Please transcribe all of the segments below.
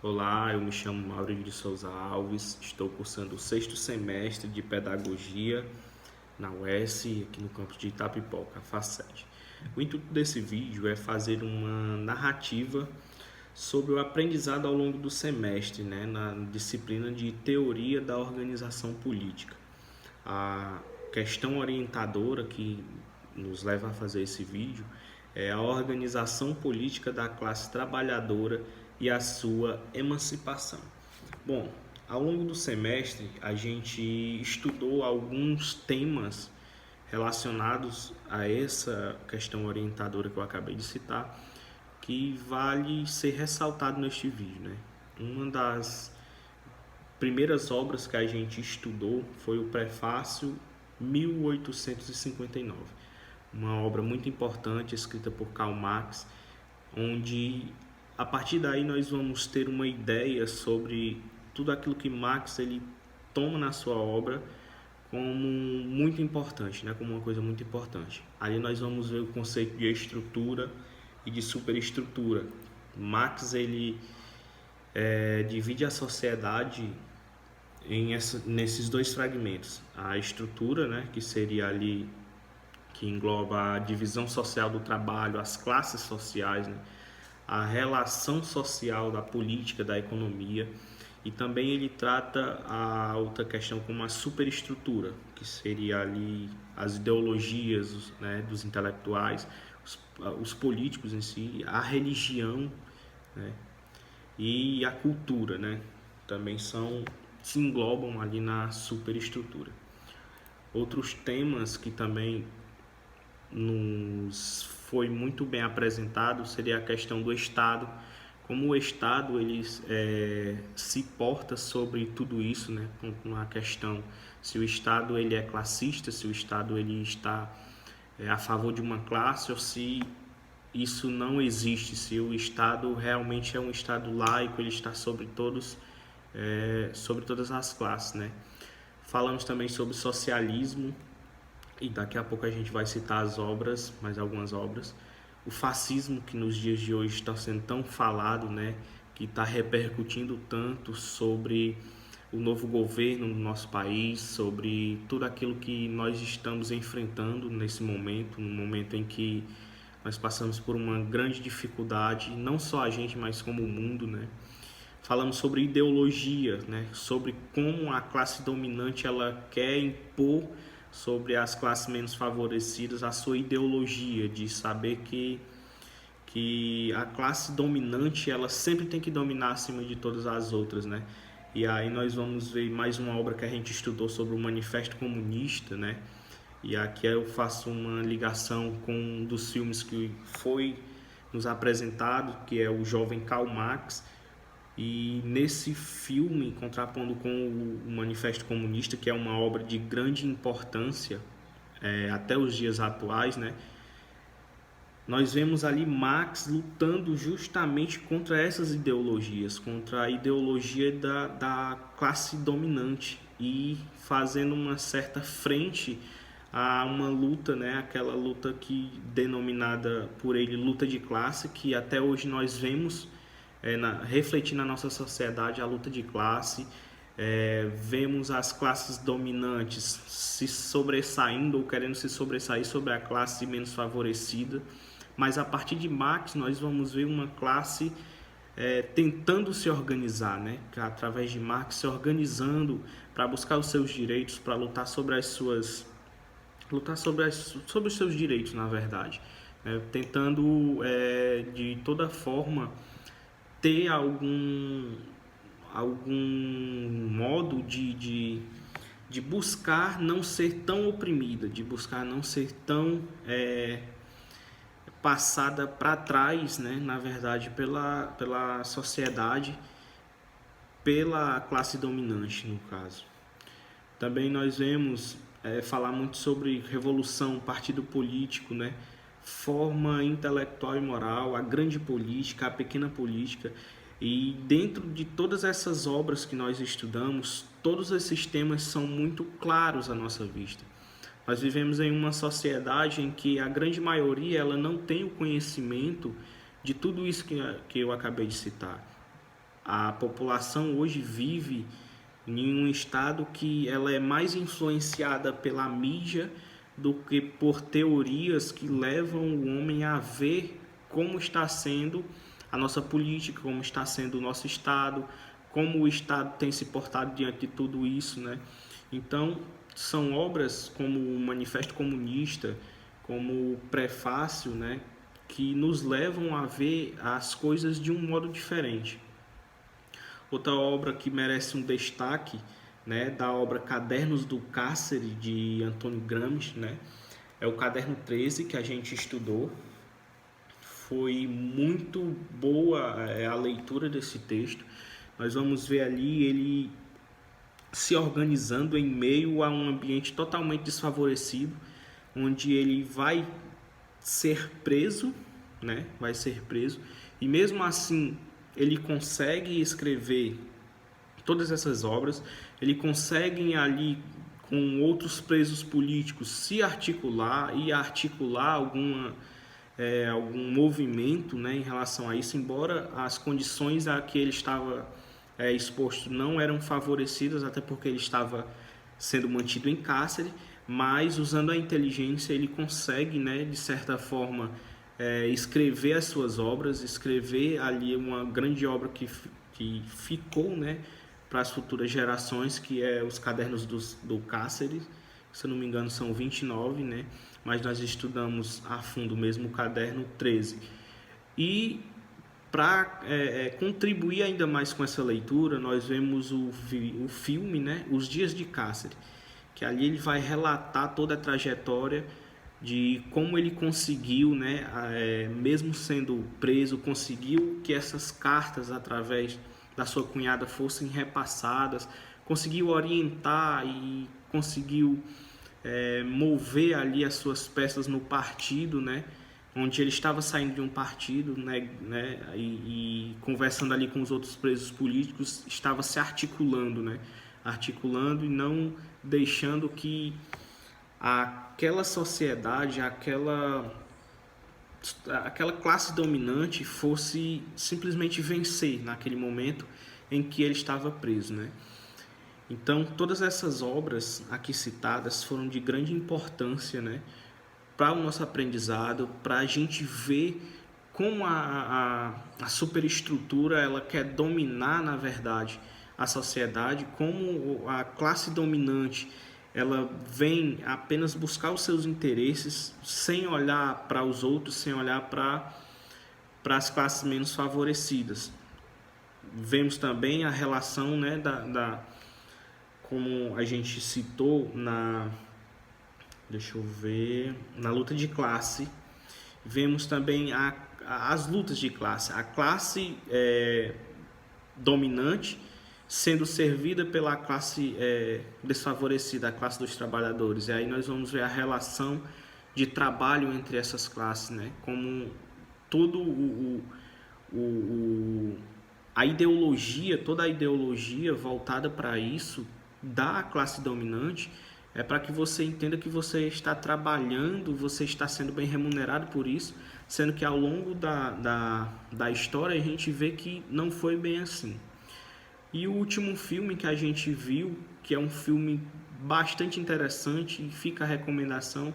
Olá, eu me chamo Maurício de Souza Alves, estou cursando o sexto semestre de Pedagogia na UES, aqui no campus de Itapipoca, FACED. O intuito desse vídeo é fazer uma narrativa sobre o aprendizado ao longo do semestre, na disciplina de Teoria da Organização Política. A questão orientadora que nos leva a fazer esse vídeo é a organização política da classe trabalhadora e a sua emancipação. Bom, ao longo do semestre a gente estudou alguns temas relacionados a essa questão orientadora que eu acabei de citar, que vale ser ressaltado neste vídeo, Uma das primeiras obras que a gente estudou foi o Prefácio 1859, uma obra muito importante escrita por Karl Marx, onde a partir daí nós vamos ter uma ideia sobre tudo aquilo que Marx ele toma na sua obra como muito importante, como uma coisa muito importante. Ali nós vamos ver o conceito de estrutura e de superestrutura. Marx ele divide a sociedade nesses dois fragmentos: a estrutura, que seria ali, que engloba a divisão social do trabalho, as classes sociais, a relação social da política, da economia, e também ele trata a outra questão como a superestrutura, que seria ali as ideologias, dos intelectuais, os políticos em si, a religião, e a cultura, também se englobam ali na superestrutura. Outros temas que também nos foi muito bem apresentado seria a questão do Estado, como o Estado ele se porta sobre tudo isso, com a questão se o Estado ele é classista, se o Estado ele está a favor de uma classe ou se isso não existe, se o Estado realmente é um Estado laico, ele está sobre todas as classes, Falamos também sobre socialismo, e daqui a pouco a gente vai citar mais algumas obras. O fascismo, que nos dias de hoje está sendo tão falado, que está repercutindo tanto sobre o novo governo no nosso país, sobre tudo aquilo que nós estamos enfrentando nesse momento, no momento em que nós passamos por uma grande dificuldade, não só a gente, mas como o mundo, Falamos sobre ideologia, sobre como a classe dominante ela quer impor sobre as classes menos favorecidas a sua ideologia de saber que a classe dominante ela sempre tem que dominar acima de todas as outras, E aí nós vamos ver mais uma obra que a gente estudou sobre o Manifesto Comunista, E aqui eu faço uma ligação com um dos filmes que foi nos apresentado, que é o Jovem Karl Marx. E nesse filme, contrapondo com o Manifesto Comunista, que é uma obra de grande importância até os dias atuais, nós vemos ali Marx lutando justamente contra essas ideologias, contra a ideologia da classe dominante e fazendo uma certa frente a uma luta, aquela luta que denominada por ele luta de classe, que até hoje nós vemos refletir na nossa sociedade a luta de classe. Vemos as classes dominantes se sobressaindo ou querendo se sobressair sobre a classe menos favorecida, mas a partir de Marx nós vamos ver uma classe tentando se organizar, através de Marx se organizando para buscar os seus direitos, para lutar sobre os seus direitos, na verdade, tentando de toda forma ter algum modo de buscar não ser tão oprimida, de buscar não ser tão passada para trás, na verdade, pela sociedade, pela classe dominante, no caso. Também nós vemos falar muito sobre revolução, partido político, forma intelectual e moral, a grande política, a pequena política. E dentro de todas essas obras que nós estudamos, todos esses temas são muito claros à nossa vista. Nós vivemos em uma sociedade em que a grande maioria ela não tem o conhecimento de tudo isso que eu acabei de citar. A população hoje vive em um estado que ela é mais influenciada pela mídia do que por teorias que levam o homem a ver como está sendo a nossa política, como está sendo o nosso estado, como o estado tem se portado diante de tudo isso, né? Então, são obras como o Manifesto Comunista, como o Prefácio, né, que nos levam a ver as coisas de um modo diferente. Outra obra que merece um destaque, né, da obra Cadernos do Cárcere, de Antônio Gramsci, né, é o Caderno 13, que a gente estudou. Foi muito boa a leitura desse texto. Nós vamos ver ali ele se organizando em meio a um ambiente totalmente desfavorecido, onde ele vai ser preso, né? Vai ser preso, e mesmo assim ele consegue escrever todas essas obras, ele consegue ali com outros presos políticos se articular e articular algum movimento, né, em relação a isso, embora as condições a que ele estava exposto não eram favorecidas, até porque ele estava sendo mantido em cárcere, mas usando a inteligência ele consegue, né, de certa forma, escrever as suas obras, escrever ali uma grande obra que ficou, né, para as futuras gerações, que é os Cadernos do Cárcere. Se eu não me engano são 29, né, mas nós estudamos a fundo mesmo o Caderno 13. E para contribuir ainda mais com essa leitura, nós vemos o filme, né, Os Dias de Cárcere, que ali ele vai relatar toda a trajetória de como ele conseguiu, né, mesmo sendo preso, conseguiu que essas cartas, através da sua cunhada, fossem repassadas, conseguiu orientar e conseguiu mover ali as suas peças no partido, né, onde ele estava saindo de um partido, né, e conversando ali com os outros presos políticos, estava se articulando, né, articulando e não deixando que aquela sociedade, aquela classe dominante fosse simplesmente vencer naquele momento em que ele estava preso, né? Então, todas essas obras aqui citadas foram de grande importância, né, para o nosso aprendizado, para a gente ver como a superestrutura ela quer dominar, na verdade, a sociedade, como a classe dominante ela vem apenas buscar os seus interesses, sem olhar para os outros, sem olhar para as classes menos favorecidas. Vemos também a relação, né, como a gente citou na luta de classe. Vemos também as lutas de classe, a classe dominante sendo servida pela classe desfavorecida, a classe dos trabalhadores. E aí nós vamos ver a relação de trabalho entre essas classes, né? Como todo toda a ideologia voltada para isso da classe dominante é para que você entenda que você está trabalhando, você está sendo bem remunerado por isso, sendo que ao longo da história a gente vê que não foi bem assim. E o último filme que a gente viu, que é um filme bastante interessante, e fica a recomendação,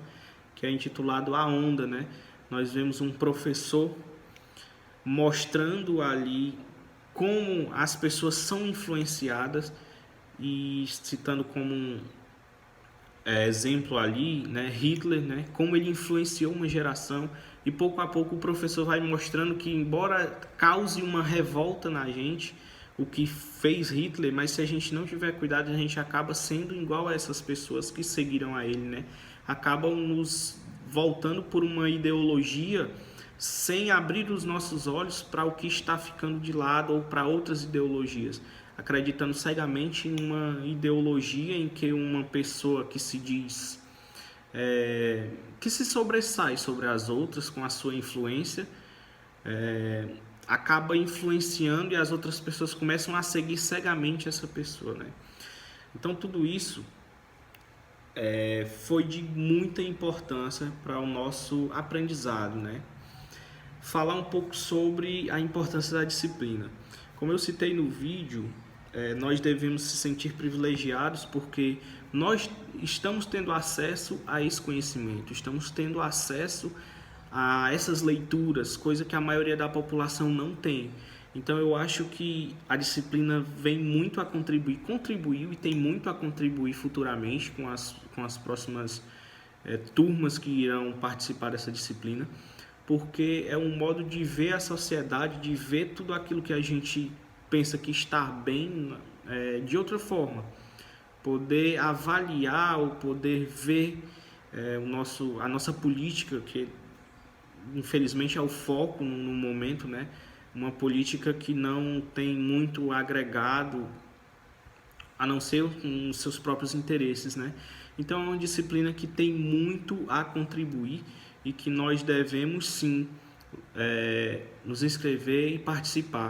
que é intitulado A Onda, né? Nós vemos um professor mostrando ali como as pessoas são influenciadas e citando como exemplo ali, né, Hitler, né, como ele influenciou uma geração, e pouco a pouco o professor vai mostrando que, embora cause uma revolta na gente, o que fez Hitler, mas se a gente não tiver cuidado, a gente acaba sendo igual a essas pessoas que seguiram a ele, né? Acabam nos voltando por uma ideologia sem abrir os nossos olhos para o que está ficando de lado ou para outras ideologias, acreditando cegamente em uma ideologia em que uma pessoa que se diz que se sobressai sobre as outras com a sua influência acaba influenciando, e as outras pessoas começam a seguir cegamente essa pessoa, né? Então tudo isso foi de muita importância para o nosso aprendizado, né? Falar um pouco sobre a importância da disciplina. Como eu citei no vídeo, nós devemos se sentir privilegiados porque nós estamos tendo acesso a esse conhecimento, estamos tendo acesso a essas leituras, coisa que a maioria da população não tem. Então eu acho que a disciplina vem muito a contribuir, contribuiu e tem muito a contribuir futuramente com as próximas turmas que irão participar dessa disciplina, porque é um modo de ver a sociedade, de ver tudo aquilo que a gente pensa que está bem de outra forma. Poder avaliar ou poder ver a nossa política, que infelizmente é o foco no momento, né? Uma política que não tem muito agregado a não ser os seus próprios interesses, né? Então é uma disciplina que tem muito a contribuir e que nós devemos sim nos inscrever e participar.